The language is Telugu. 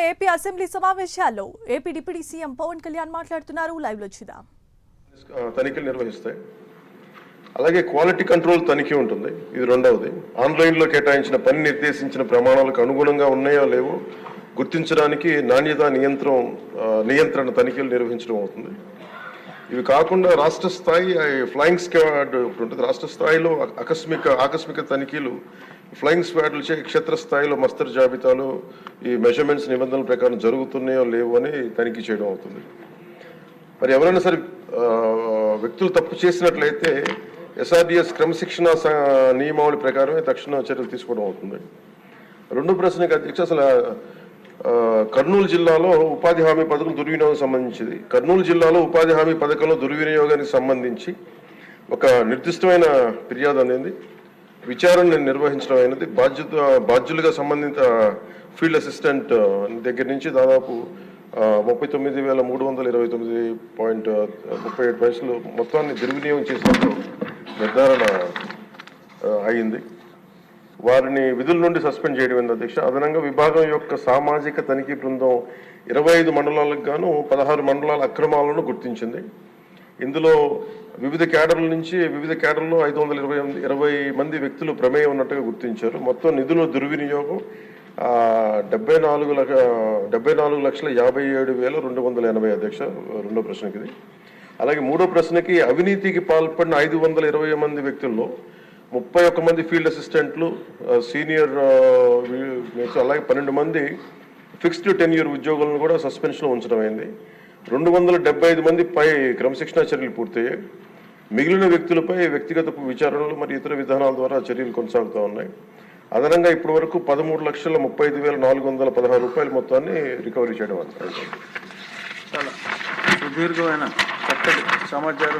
ఏపీ అసెంబ్లీ సమావేశాల్లో AP deputy CM Pawan Kalyan మాట్లాడుతున్నారు. లైవ్ లో చూద్దాం. తనిఖీలు నిర్వహిస్తాయి. అలాగే క్వాలిటీ కంట్రోల్ తనిఖీ ఉంటుంది. ఇది రెండవది. ఆన్లైన్లో కేటాయించిన పని నిర్దేశించిన ప్రమాణాలకు అనుగుణంగా ఉన్నాయో లేవో గుర్తించడానికి నాణ్యత నియంత్రణ తనిఖీలు నిర్వహించడం అవుతుంది. ఇవి కాకుండా రాష్ట్ర స్థాయి ఫ్లయింగ్ స్క్వాడ్ ఉంటుంది. రాష్ట్ర స్థాయిలో ఆకస్మిక తనిఖీలు ఫ్లయింగ్ స్క్వాడ్లచే క్షేత్రస్థాయిలో మస్తరు జాబితాలు ఈ మెజర్మెంట్స్ నిబంధనల ప్రకారం జరుగుతున్నాయో లేవో అని తనిఖీ చేయడం అవుతుంది. మరి ఎవరైనా సరే వ్యక్తులు తప్పు చేసినట్లయితే ఎస్ఆర్డిఎస్ క్రమశిక్షణ నియమావళి ప్రకారమే తక్షణ చర్యలు తీసుకోవడం అవుతుంది. రెండో ప్రశ్నకి అధ్యక్ష, అసలు కర్నూలు జిల్లాలో ఉపాధి హామీ పథకం దుర్వినియోగం సంబంధించింది. కర్నూలు జిల్లాలో ఉపాధి హామీ పథకంలో దుర్వినియోగానికి సంబంధించి ఒక నిర్దిష్టమైన ఫిర్యాదు అనేది విచారణ నిర్వహించడం అయినది. బాధ్యులుగా సంబంధిత ఫీల్డ్ అసిస్టెంట్ దగ్గర నుంచి దాదాపు 39,329.37 మొత్తాన్ని దుర్వినియోగం చేసినట్టు నిర్ధారణ అయింది. వారిని విధుల నుండి సస్పెండ్ చేయడం అధ్యక్ష. అదనంగా విభాగం యొక్క సామాజిక తనిఖీ బృందం 25 మండలాలకు గాను 16 మండలాల అక్రమాలను గుర్తించింది. ఇందులో వివిధ కేడర్లో 520 మంది వ్యక్తులు ప్రమేయం ఉన్నట్టుగా గుర్తించారు. మొత్తం నిధుల దుర్వినియోగం 74,57,280 అధ్యక్ష. రెండో ప్రశ్నకి ఇది. అలాగే మూడో ప్రశ్నకి అవినీతికి పాల్పడిన 520 మంది వ్యక్తుల్లో 31 మంది ఫీల్డ్ అసిస్టెంట్లు, సీనియర్, అలాగే 12 మంది ఫిక్స్డ్ టెన్యూర్ ఉద్యోగులను కూడా సస్పెన్షన్లో ఉంచడం అయింది. 275 మంది పై క్రమశిక్షణా చర్యలు పూర్తయ్యాయి. మిగిలిన వ్యక్తులపై వ్యక్తిగత విచారణలు మరియు ఇతర విధానాల ద్వారా చర్యలు కొనసాగుతూ ఉన్నాయి. అదనంగా ఇప్పటి వరకు 13,35,416 రూపాయల మొత్తాన్ని రికవరీ చేయడం. చాలా సుదీర్ఘమైన చక్కటి సమాచారం